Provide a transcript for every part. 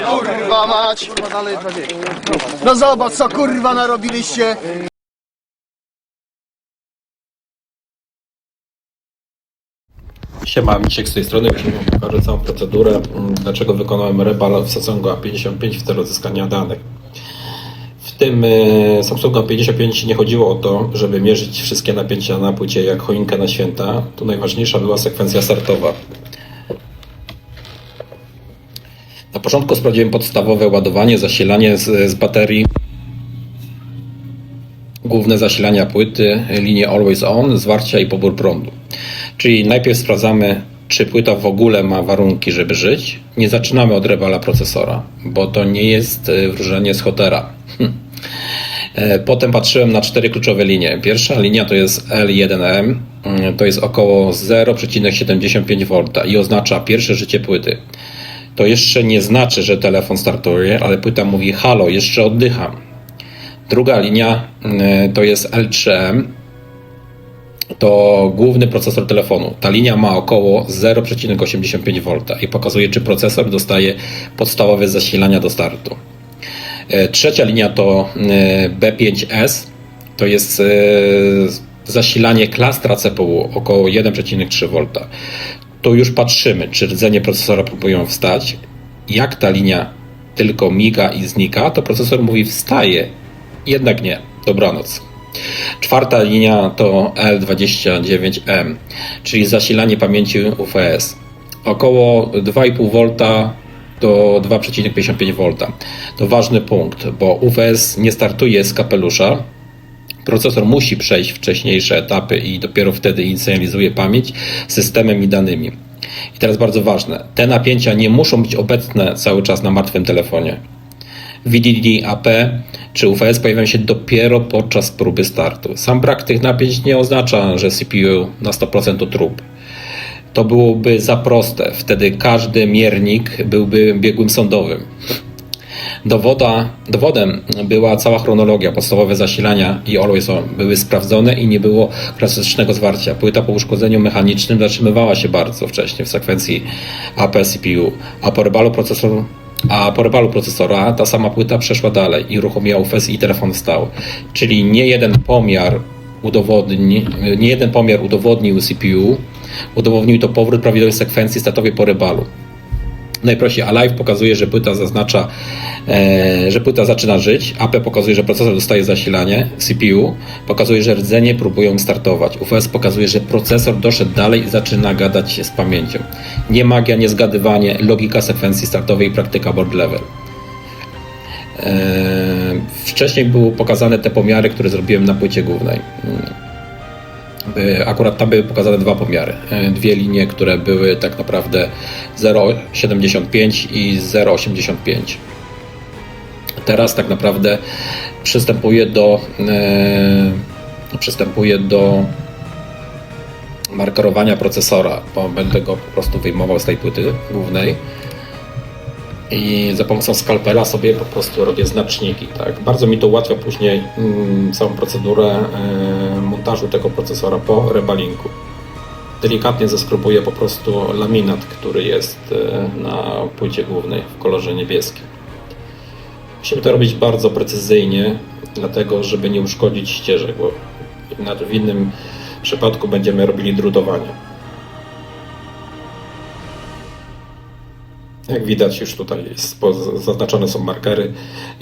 kurwa mać! No zobacz co kurwa narobiliście! Siema, Misiek z tej strony. Dzisiaj wam pokażę całą procedurę, dlaczego wykonałem rebal w Samsungu A55 w celu uzyskania danych. W tym Samsungu A55 nie chodziło o to, żeby mierzyć wszystkie napięcia na płycie jak choinkę na święta. Tu najważniejsza była sekwencja startowa. Na początku sprawdziłem podstawowe ładowanie, zasilanie z baterii, główne zasilania płyty, linię Always On, zwarcia i pobór prądu. Czyli najpierw sprawdzamy, czy płyta w ogóle ma warunki, żeby żyć. Nie zaczynamy od rebala procesora, bo to nie jest wróżenie z hotera. Potem patrzyłem na 4 kluczowe linie. Pierwsza linia to jest L1M, to jest około 0,75 V i oznacza pierwsze życie płyty. To jeszcze nie znaczy, że telefon startuje, ale płyta mówi halo, jeszcze oddycham. Druga linia to jest L3M, to główny procesor telefonu. Ta linia ma około 0,85 V i pokazuje, czy procesor dostaje podstawowe zasilania do startu. Trzecia linia to B5S, to jest zasilanie klastra CPU, około 1,3 V. Tu już patrzymy, czy rdzenie procesora próbują wstać. Jak ta linia tylko miga i znika, to procesor mówi wstaje, jednak nie, dobranoc. Czwarta linia to L29M, czyli zasilanie pamięci UFS. Około 2,5 V do 2,55 V. To ważny punkt, bo UFS nie startuje z kapelusza. Procesor musi przejść wcześniejsze etapy i dopiero wtedy inicjalizuje pamięć systemem i danymi. I teraz bardzo ważne, te napięcia nie muszą być obecne cały czas na martwym telefonie. VDD, AP czy UFS pojawiają się dopiero podczas próby startu. Sam brak tych napięć nie oznacza, że CPU na 100% to trup. To byłoby byłoby wtedy każdy miernik byłby biegłym sądowym. Dowodem była cała chronologia, podstawowe zasilania i Always On były sprawdzone i nie było klasycznego zwarcia. Płyta po uszkodzeniu mechanicznym zatrzymywała się bardzo wcześnie w sekwencji AP CPU, a po rebalu procesora ta sama płyta przeszła dalej i uruchomiła UFS i telefon wstał. Czyli nie jeden pomiar udowodnił CPU, udowodnił to powrót prawidłowej sekwencji startowej po rebalu. Najprościej, a live pokazuje, że płyta że płyta zaczyna żyć, AP pokazuje, że procesor dostaje zasilanie, CPU pokazuje, że rdzenie próbują startować, UFS pokazuje, że procesor doszedł dalej i zaczyna gadać z pamięcią. Nie magia, nie zgadywanie, logika sekwencji startowej i praktyka board level. Wcześniej były pokazane te pomiary, które zrobiłem na płycie głównej. Akurat tam były pokazane dwa pomiary, dwie linie, które były tak naprawdę 0,75 i 0,85. Teraz tak naprawdę przystępuję do markerowania procesora, bo będę go po prostu wyjmował z tej płyty głównej i za pomocą skalpela sobie po prostu robię znaczniki. Tak? Bardzo mi to ułatwia później całą procedurę montażu tego procesora po rebalinku. Delikatnie zeskrubuję po prostu laminat, który jest na płycie głównej w kolorze niebieskim. Musimy to robić bardzo precyzyjnie, dlatego żeby nie uszkodzić ścieżek, bo w innym przypadku będziemy robili drutowanie. Jak widać, już tutaj zaznaczone są markery.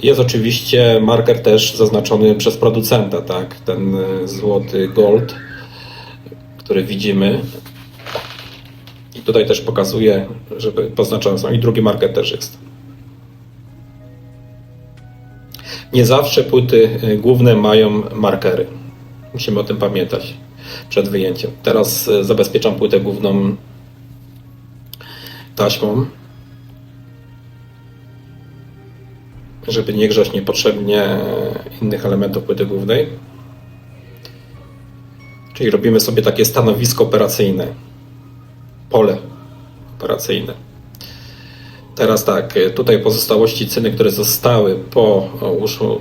Jest oczywiście marker też zaznaczony przez producenta, tak? Ten złoty gold, który widzimy. I tutaj też pokazuje, żeby poznaczone są. I drugi marker też jest. Nie zawsze płyty główne mają markery. Musimy o tym pamiętać przed wyjęciem. Teraz zabezpieczam płytę główną taśmą, żeby nie grzać niepotrzebnie innych elementów płyty głównej. Czyli robimy sobie takie stanowisko operacyjne, pole operacyjne. Teraz tak, tutaj pozostałości cyny, które zostały po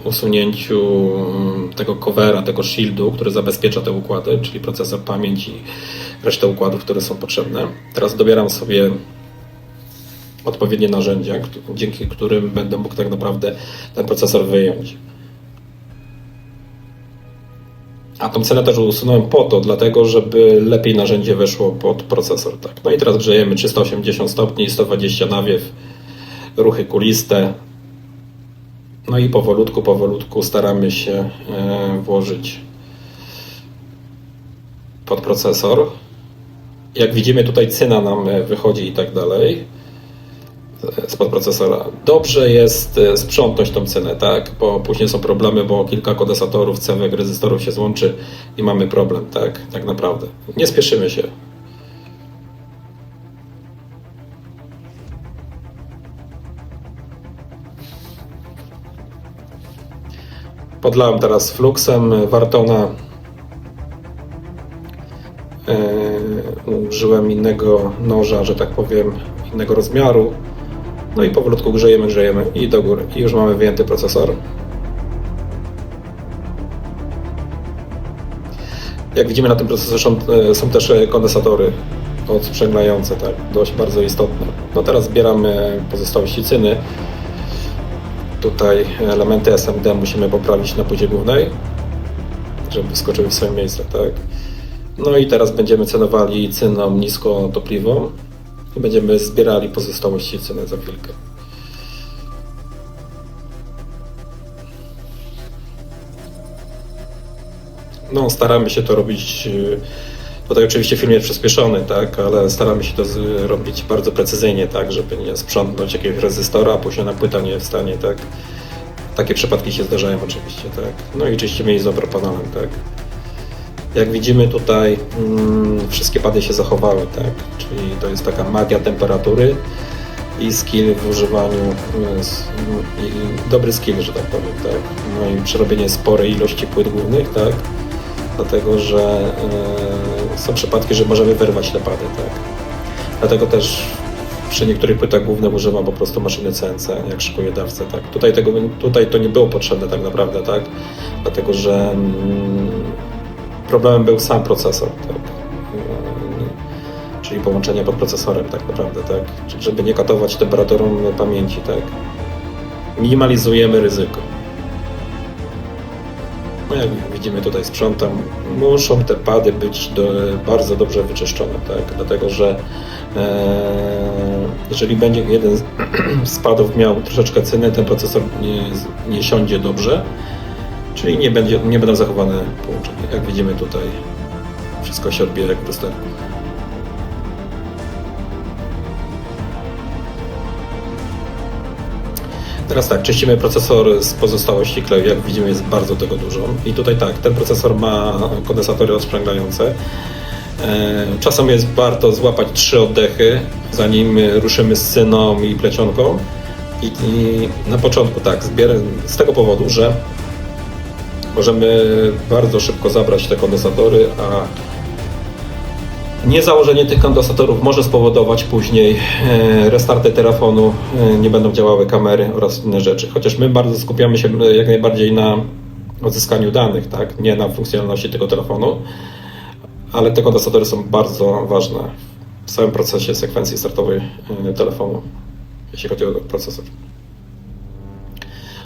usunięciu tego covera, tego shieldu, który zabezpiecza te układy, czyli procesor, pamięć i resztę układów, które są potrzebne. Teraz dobieram sobie odpowiednie narzędzia, dzięki którym będę mógł tak naprawdę ten procesor wyjąć. A tą cenę też usunąłem po to, dlatego żeby lepiej narzędzie weszło pod procesor. Tak. No i teraz grzejemy 380 stopni, 120 nawiew, ruchy kuliste. No i powolutku staramy się włożyć pod procesor. Jak widzimy, tutaj cyna nam wychodzi i tak dalej spod procesora. Dobrze jest sprzątnąć tą cynę, tak? Bo później są problemy, bo kilka kondensatorów, cewek, rezystorów się złączy i mamy problem, tak naprawdę. Nie spieszymy się. Podlałem teraz fluxem Wartona. Użyłem innego noża, że tak powiem, innego rozmiaru. No i powolutku grzejemy i do góry. I już mamy wyjęty procesor. Jak widzimy, na tym procesorze są też kondensatory odsprzęglające, tak, dość bardzo istotne. No teraz zbieramy pozostałości cyny. Tutaj elementy SMD musimy poprawić na płycie głównej, żeby wskoczyły w swoje miejsce, tak. No i teraz będziemy cenowali cyną niskotopliwą i będziemy zbierali pozostałości cyny za chwilkę. No, staramy się to robić, tutaj oczywiście film jest przyspieszony, tak, ale staramy się to robić bardzo precyzyjnie, tak, żeby nie sprzątnąć jakiegoś rezystora, a później na płyta nie wstanie, tak. Takie przypadki się zdarzają oczywiście, tak. No i czyścimy izopropanolem, tak. Jak widzimy tutaj wszystkie pady się zachowały, tak, czyli to jest taka magia temperatury i skill w używaniu, i dobry skill, że tak powiem, tak. No i przerobienie sporej ilości płyt głównych, tak, dlatego że są przypadki, że możemy wyrwać te pady, tak. Dlatego też przy niektórych płytach głównych używam po prostu maszyny CNC, jak szykuję dawcę, tak. Tutaj to nie było potrzebne tak naprawdę, tak, dlatego że problemem był sam procesor, tak. Czyli połączenie pod procesorem tak naprawdę, tak, żeby nie katować temperaturą pamięci, tak. Minimalizujemy ryzyko. No jak widzimy, tutaj sprzątam. Muszą te pady być bardzo dobrze wyczyszczone, tak, dlatego że jeżeli będzie jeden z padów miał troszeczkę cyny, ten procesor nie siądzie dobrze, czyli nie będą zachowane połączenia. Jak widzimy tutaj, wszystko się odbija jak w lusterku. Teraz tak, czyścimy procesor z pozostałości kleju. Jak widzimy, jest bardzo tego dużo. I tutaj tak, ten procesor ma kondensatory odsprzęglające. Czasem jest warto złapać 3 oddechy, zanim ruszymy z cyną i plecionką. I na początku tak, zbieram z tego powodu, że możemy bardzo szybko zabrać te kondensatory, a niezałożenie tych kondensatorów może spowodować później restarty telefonu, nie będą działały kamery oraz inne rzeczy. Chociaż my bardzo skupiamy się jak najbardziej na odzyskaniu danych, tak? Nie na funkcjonalności tego telefonu, ale te kondensatory są bardzo ważne w całym procesie sekwencji startowej telefonu, jeśli chodzi o procesor.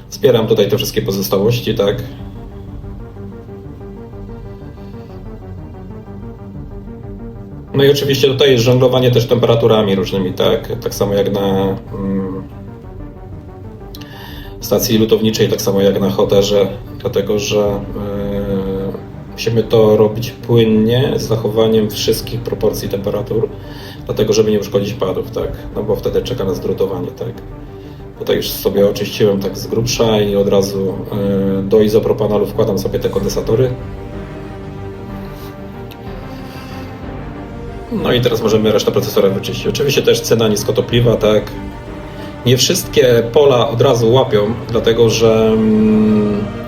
Zbieram tutaj te wszystkie pozostałości, tak? No i oczywiście tutaj jest żonglowanie też temperaturami różnymi, tak? Tak samo jak na stacji lutowniczej, tak samo jak na hoterze, dlatego że musimy to robić płynnie, z zachowaniem wszystkich proporcji temperatur, dlatego żeby nie uszkodzić padów, tak? No bo wtedy czeka nas drutowanie, tak? Tutaj już sobie oczyściłem tak z grubsza i od razu do izopropanolu wkładam sobie te kondensatory. No i teraz możemy resztę procesora wyczyścić. Oczywiście też cena niskotopliwa, tak. Nie wszystkie pola od razu łapią, dlatego że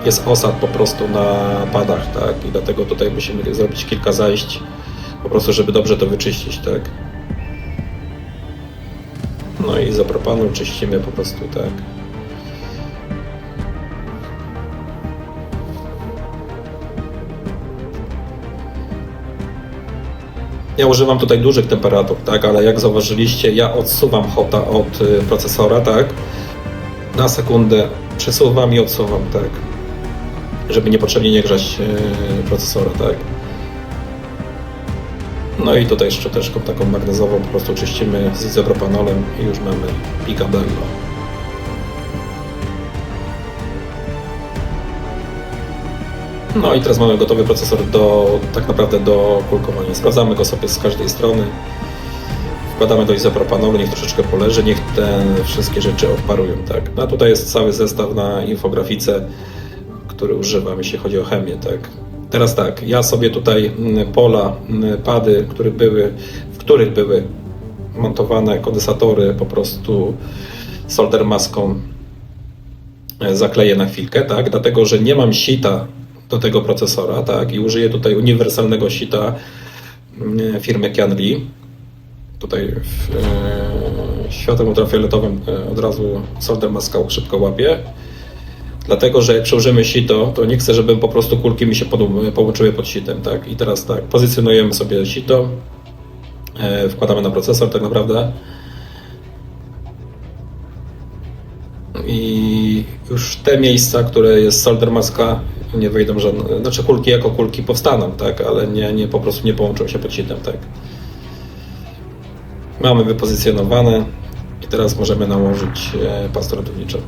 jest osad po prostu na padach, tak. I dlatego tutaj musimy zrobić kilka zajść, po prostu żeby dobrze to wyczyścić, tak. No i izopropanu czyścimy po prostu, tak. Ja używam tutaj dużych temperatur, tak, ale jak zauważyliście, ja odsuwam hota od procesora, tak, na sekundę przesuwam i odsuwam, tak, żeby niepotrzebnie nie grzać procesora, tak. No i tutaj szczoteczką taką magnezową po prostu czyścimy z izopropanolem i już mamy picadillo. No i teraz mamy gotowy procesor tak naprawdę do kulkowania. Sprawdzamy go sobie z każdej strony. Wkładamy do izopropanolu, niech troszeczkę poleży, niech te wszystkie rzeczy odparują. Tak. No a tutaj jest cały zestaw na infografice, który używam, jeśli chodzi o chemię. Tak. Teraz tak, ja sobie tutaj pola, pady, w których były montowane kondensatory, po prostu solder maską zakleję na chwilkę, tak, dlatego że nie mam sita do tego procesora, tak, i użyję tutaj uniwersalnego sita firmy Kianli. Tutaj światłem ultrafioletowym od razu solder maska szybko łapie. Dlatego, że jak przełożymy sito, to nie chcę, żeby po prostu kulki mi się połączyły pod sitem, tak? I teraz tak, pozycjonujemy sobie sito, wkładamy na procesor tak naprawdę i już te miejsca, które jest solder maska, nie wyjdą żadne, znaczy kulki jako kulki powstaną, tak? Ale nie po prostu nie połączą się pod sitem, tak? Mamy wypozycjonowane i teraz możemy nałożyć pastę ratowniczą.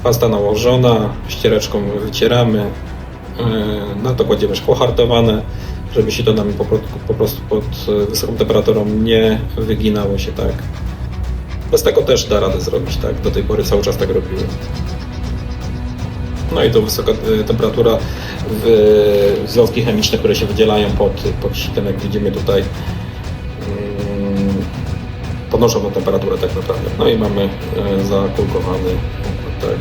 Pasta nałożona, ściereczką wycieramy, na to kładziemy szkło hartowane, żeby się to nam po prostu pod wysoką temperaturą nie wyginało się, tak. Bez tego też da radę zrobić, tak. Do tej pory cały czas tak robiłem. No i to wysoka temperatura, związki chemiczne, które się wydzielają pod sitem, jak widzimy tutaj, podnoszą tą temperaturę tak naprawdę. No i mamy zakulkowany układ, tak.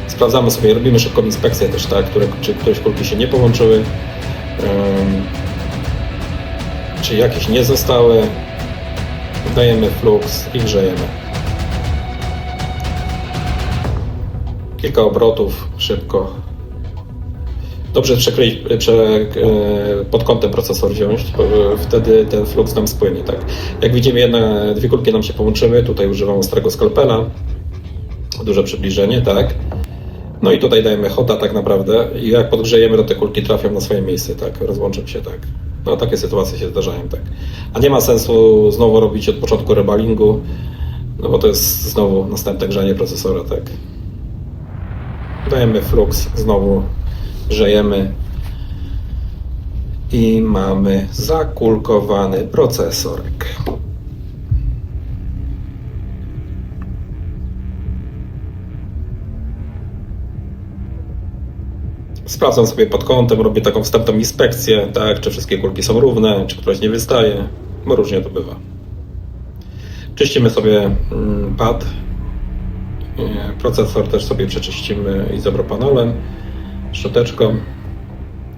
Sprawdzamy sobie, robimy szybką inspekcję też, tak, czy któreś kulki się nie połączyły, czy jakieś nie zostały. Dajemy flux i grzejemy. Kilka obrotów, szybko. Dobrze pod kątem procesor wziąć, wtedy ten flux nam spłynie, tak. Jak widzimy, dwie kulki nam się połączyły, tutaj używam ostrego skalpela, duże przybliżenie, tak. No i tutaj dajemy hota tak naprawdę i jak podgrzejemy, to te kulki trafią na swoje miejsce, tak, rozłączą się, tak. No takie sytuacje się zdarzają, tak. A nie ma sensu znowu robić od początku rebalingu, no bo to jest znowu następne grzanie procesora, tak. Dajemy flux, znowu grzejemy i mamy zakulkowany procesorek. Sprawdzam sobie pod kątem, robię taką wstępną inspekcję, tak, czy wszystkie kulki są równe, czy któraś nie wystaje, bo różnie to bywa. Czyścimy sobie pad, procesor też sobie przeczyścimy izopropanolem, szczoteczką,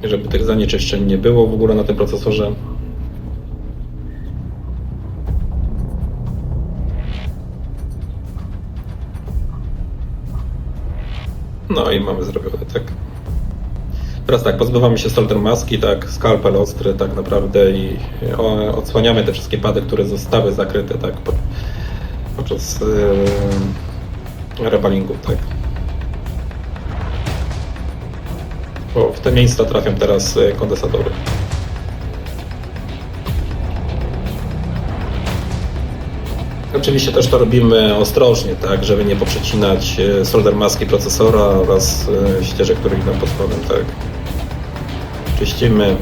żeby tych zanieczyszczeń nie było w ogóle na tym procesorze. No i mamy zrobione, tak. Teraz tak, pozbywamy się solder maski, tak, skalpel ostry tak naprawdę i odsłaniamy te wszystkie pady, które zostały zakryte, tak, podczas rebalingu, tak. Bo w te miejsca trafią teraz kondensatory. Oczywiście też to robimy ostrożnie, tak, żeby nie poprzecinać solder maski procesora oraz ścieżek, które idą pod spodem, tak. Czyścimy.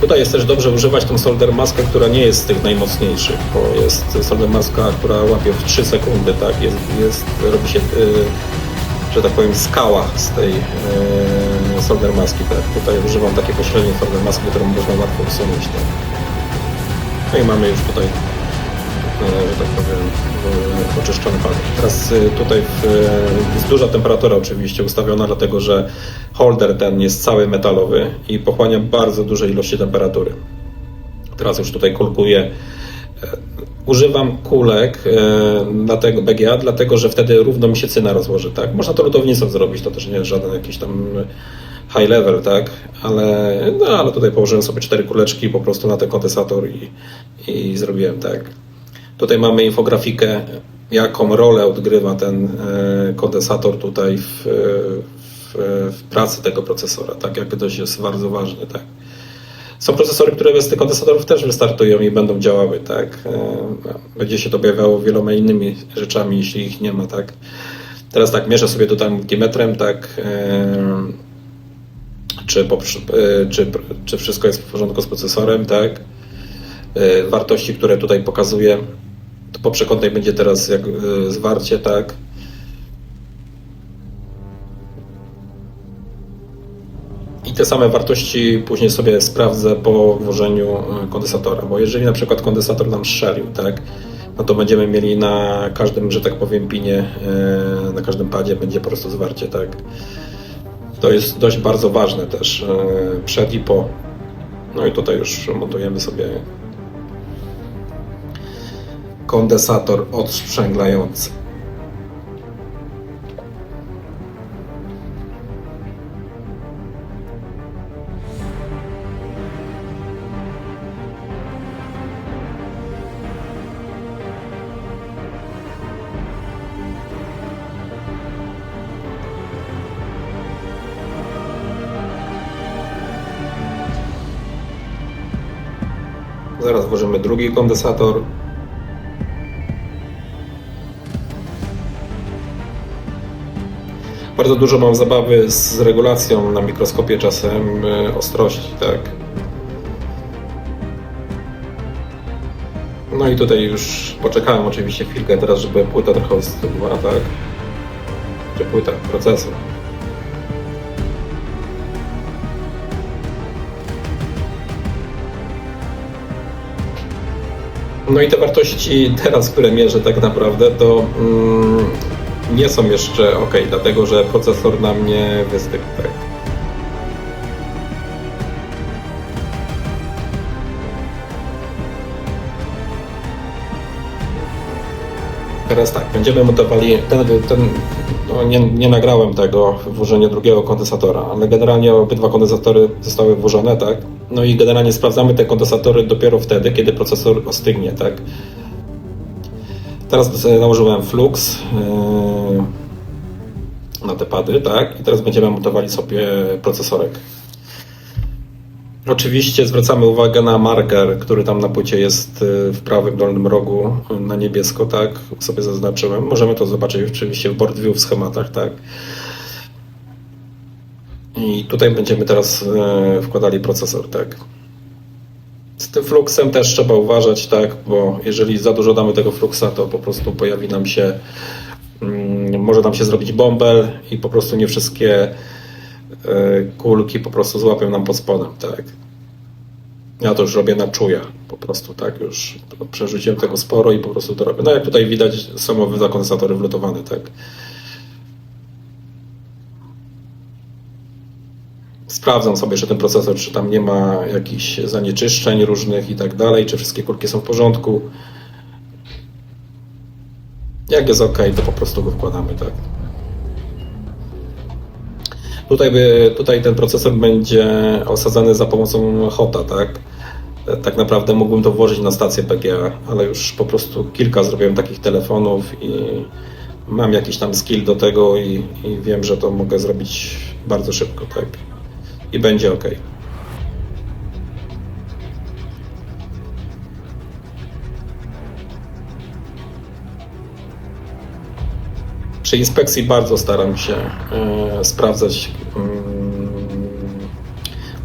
Tutaj jest też dobrze używać tą solder maskę, która nie jest z tych najmocniejszych, bo jest solder maska, która łapie w 3 sekundy, tak, robi się, że tak powiem, skała z tej solder maski, tak. Tutaj używam takiej pośredniej solder maski, którą można łatwo usunąć, tak. No i mamy już tutaj, że tak powiem, oczyszczony pad. Teraz tutaj jest duża temperatura oczywiście ustawiona, dlatego że holder ten jest cały metalowy i pochłania bardzo duże ilości temperatury. Teraz już tutaj kulkuję Używam kulek dlatego BGA, dlatego że wtedy równo mi się cyna rozłoży, tak? Można to lutownicą zrobić, to też nie jest żaden jakiś tam high level, tak? Ale tutaj położyłem sobie 4 kuleczki po prostu na ten kondensator i zrobiłem tak. Tutaj mamy infografikę, jaką rolę odgrywa ten kondensator tutaj w pracy tego procesora, tak? Jak dość jest bardzo ważny, tak? Są procesory, które bez tych kondensatorów też wystartują i będą działały, tak? Będzie się to objawiało wieloma innymi rzeczami, jeśli ich nie ma, tak? Teraz tak, mierzę sobie tutaj multimetrem, tak? Czy wszystko jest w porządku z procesorem, tak? Wartości, które tutaj pokazuję, to po przekątnej będzie teraz jak zwarcie, tak? I te same wartości później sobie sprawdzę po włożeniu kondensatora, bo jeżeli na przykład kondensator nam strzelił, tak, no to będziemy mieli na każdym, że tak powiem, pinie, na każdym padzie będzie po prostu zwarcie, tak. To jest dość bardzo ważne też przed i po. No i tutaj już montujemy sobie kondensator odsprzęglający. Zaraz włożymy drugi kondensator. Bardzo dużo mam zabawy z regulacją na mikroskopie czasem ostrości, tak. No i tutaj już poczekałem oczywiście chwilkę teraz, żeby płyta trochę ostygła, tak. Czy płyta, procesor. No i te wartości teraz, które mierzę tak naprawdę, to nie są jeszcze ok, dlatego że procesor na mnie wystygł. Tak. Teraz tak, będziemy montowali no nie nagrałem tego włożenia drugiego kondensatora, ale generalnie obydwa kondensatory zostały włożone, tak? No i generalnie sprawdzamy te kondensatory dopiero wtedy, kiedy procesor ostygnie, tak? Teraz nałożyłem flux na te pady, tak? I teraz będziemy montowali sobie procesorek. Oczywiście zwracamy uwagę na marker, który tam na płycie jest w prawym dolnym rogu na niebiesko, tak? Sobie zaznaczyłem. Możemy to zobaczyć oczywiście w board view w schematach, tak? I tutaj będziemy teraz wkładali procesor, tak? Z tym fluxem też trzeba uważać, tak? Bo jeżeli za dużo damy tego fluxa, to po prostu pojawi nam się, może nam się zrobić bąbel i po prostu nie wszystkie kulki po prostu złapią nam pod spodem, tak? Ja to już robię na czuja, po prostu, tak? Już przerzuciłem tego sporo i po prostu to robię. No jak tutaj widać, są obydwa kondensatory wlutowane, tak? Sprawdzam sobie, czy ten procesor, czy tam nie ma jakichś zanieczyszczeń różnych i tak dalej, czy wszystkie kulki są w porządku. Jak jest ok, to po prostu go wkładamy, tak? Tutaj ten procesor będzie osadzany za pomocą HOTA, tak? Tak naprawdę mógłbym to włożyć na stację PGA, ale już po prostu kilka zrobiłem takich telefonów i mam jakiś tam skill do tego i wiem, że to mogę zrobić bardzo szybko, tak? I będzie ok. Przy inspekcji bardzo staram się sprawdzać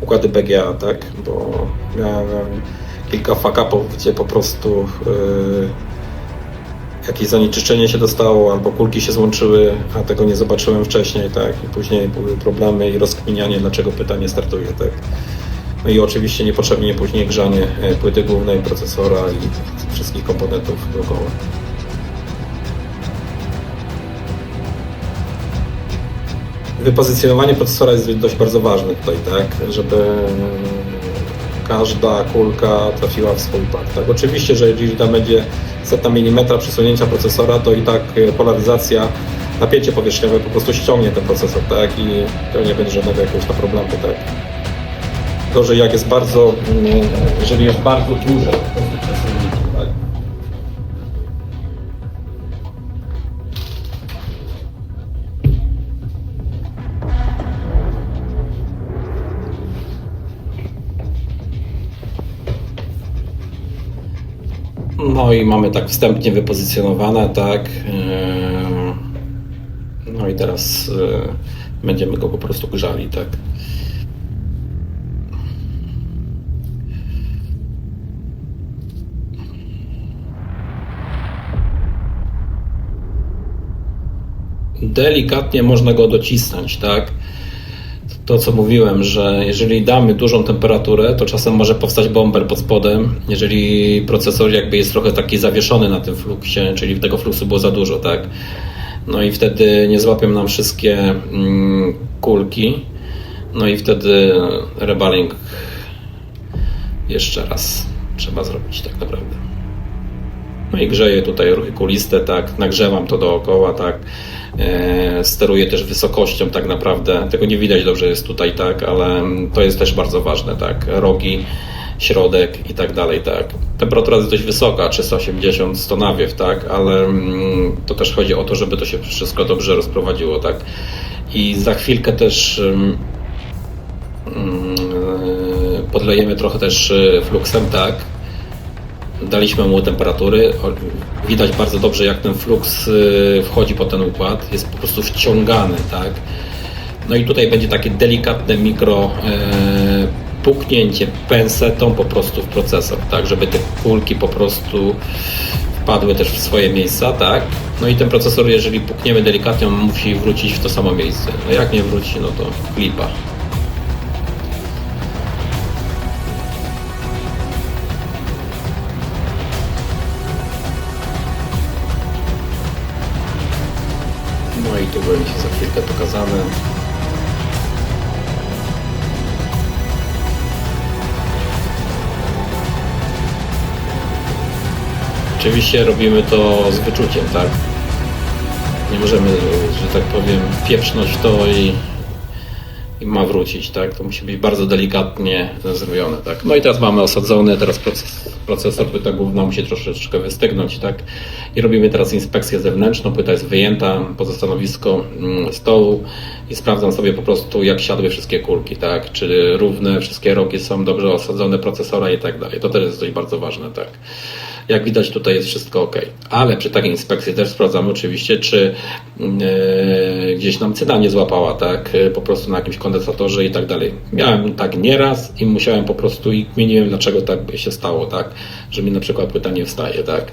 układy BGA, tak? Bo miałem kilka fuck-upów, gdzie po prostu jakieś zanieczyszczenie się dostało, albo kulki się złączyły, a tego nie zobaczyłem wcześniej, tak? I później były problemy i rozkminianie, dlaczego pytanie startuje, tak? No i oczywiście niepotrzebnie później grzanie płyty głównej, procesora i wszystkich komponentów dookoła. Wypozycjonowanie procesora jest dość bardzo ważne tutaj, tak? Żeby każda kulka trafiła w swój pad. Tak? Oczywiście, że jeżeli tam będzie 100 mm przesunięcia procesora, to i tak polaryzacja, napięcie powierzchniowe po prostu ściągnie ten procesor, tak? I to nie będzie żadnego jakiegoś tam problemu, tak? To, że jak jest bardzo, jeżeli jest bardzo duże, tak? No i mamy tak wstępnie wypozycjonowane, tak. No i teraz będziemy go po prostu grzali, tak. Delikatnie można go docisnąć, tak. To, co mówiłem, że jeżeli damy dużą temperaturę, to czasem może powstać bąbel pod spodem, jeżeli procesor jakby jest trochę taki zawieszony na tym fluksie, czyli tego fluksu było za dużo, tak? No i wtedy nie złapią nam wszystkie kulki, no i wtedy rebaling jeszcze raz trzeba zrobić tak naprawdę. No i grzeję tutaj ruchy kuliste, tak, nagrzewam to dookoła, tak, steruję też wysokością tak naprawdę, tego nie widać dobrze jest tutaj, tak, ale to jest też bardzo ważne, tak, rogi, środek i tak dalej, tak. Temperatura jest dość wysoka, 380, 100 nawiew, tak, ale to też chodzi o to, żeby to się wszystko dobrze rozprowadziło, tak. I za chwilkę też podlejemy trochę też fluksem, tak. Daliśmy mu temperatury, widać bardzo dobrze jak ten fluks wchodzi po ten układ, jest po prostu wciągany, tak. No i tutaj będzie takie delikatne mikro puknięcie pensetą po prostu w procesor, tak, żeby te kulki po prostu wpadły też w swoje miejsca, tak. No i ten procesor, jeżeli pukniemy delikatnie, on musi wrócić w to samo miejsce. No jak nie wróci, no to lipa. No i tu będzie za chwilkę pokazane. Oczywiście robimy to z wyczuciem, tak? Nie możemy, że tak powiem, pieprznąć w to i ma wrócić, tak? To musi być bardzo delikatnie zrobione, tak? No i teraz mamy osadzony, teraz procesor, płyta główna musi troszeczkę wystygnąć, tak? I robimy teraz inspekcję zewnętrzną, płyta jest wyjęta poza stanowisko stołu i sprawdzam sobie po prostu, jak siadły wszystkie kulki, tak? Czy równe, wszystkie rogi są dobrze osadzone procesora i tak dalej. To też jest dość bardzo ważne, tak? Jak widać, tutaj jest wszystko ok. Ale przy takiej inspekcji też sprawdzamy oczywiście, czy gdzieś nam cyna nie złapała, tak? Po prostu na jakimś kondensatorze i tak dalej. Miałem tak nieraz i musiałem po prostu i kminiłem, dlaczego tak by się stało, tak? Że mi na przykład płyta nie wstaje, tak?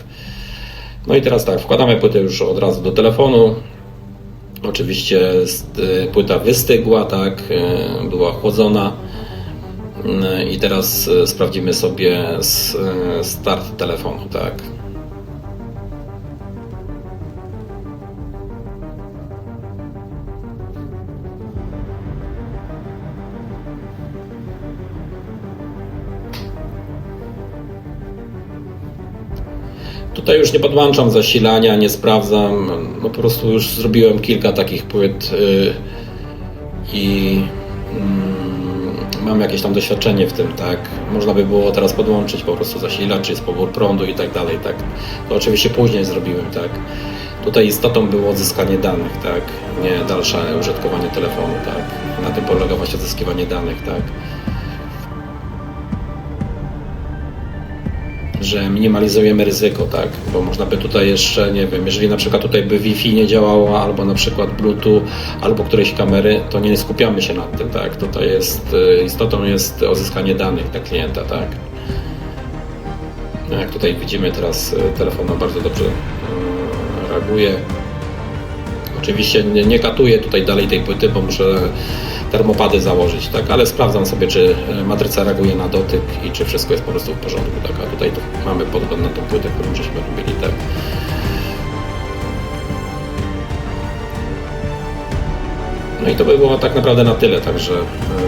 No i teraz tak, wkładamy płytę już od razu do telefonu. Oczywiście płyta wystygła, tak? Była chłodzona. I teraz sprawdzimy sobie start telefonu, tak. Tutaj już nie podłączam zasilania, nie sprawdzam, no po prostu już zrobiłem kilka takich płyt i mam jakieś tam doświadczenie w tym, tak. Można by było teraz podłączyć po prostu zasilacz, jest pobór prądu i tak dalej, tak. To oczywiście później zrobiłem, tak. Tutaj istotą było odzyskanie danych, tak, nie dalsze użytkowanie telefonu, tak. Na tym polega właśnie odzyskiwanie danych, tak. Że minimalizujemy ryzyko, tak, bo można by tutaj jeszcze, nie wiem, jeżeli na przykład tutaj by Wi-Fi nie działała, albo na przykład Bluetooth, albo którejś kamery, to nie skupiamy się nad tym, tak, tutaj jest, istotą jest odzyskanie danych dla klienta, tak. Jak tutaj widzimy teraz telefon bardzo dobrze reaguje. Oczywiście nie katuję tutaj dalej tej płyty, bo muszę termopady założyć, tak, ale sprawdzam sobie, czy matryca reaguje na dotyk i czy wszystko jest po prostu w porządku, tak, a tutaj mamy podgląd na tą płytę, którą żeśmy robili, tak. No i to by było tak naprawdę na tyle, także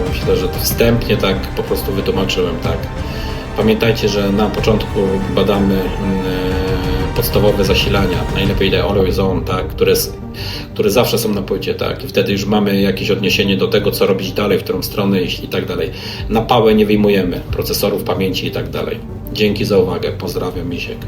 myślę, że to wstępnie tak po prostu wytłumaczyłem, tak. Pamiętajcie, że na początku badamy podstawowe zasilania, najlepiej te always on, tak, które zawsze są na płycie, tak, i wtedy już mamy jakieś odniesienie do tego, co robić dalej, w którą stronę iść i tak dalej. Na pałę nie wyjmujemy procesorów, pamięci i tak dalej. Dzięki za uwagę, pozdrawiam, Misiek.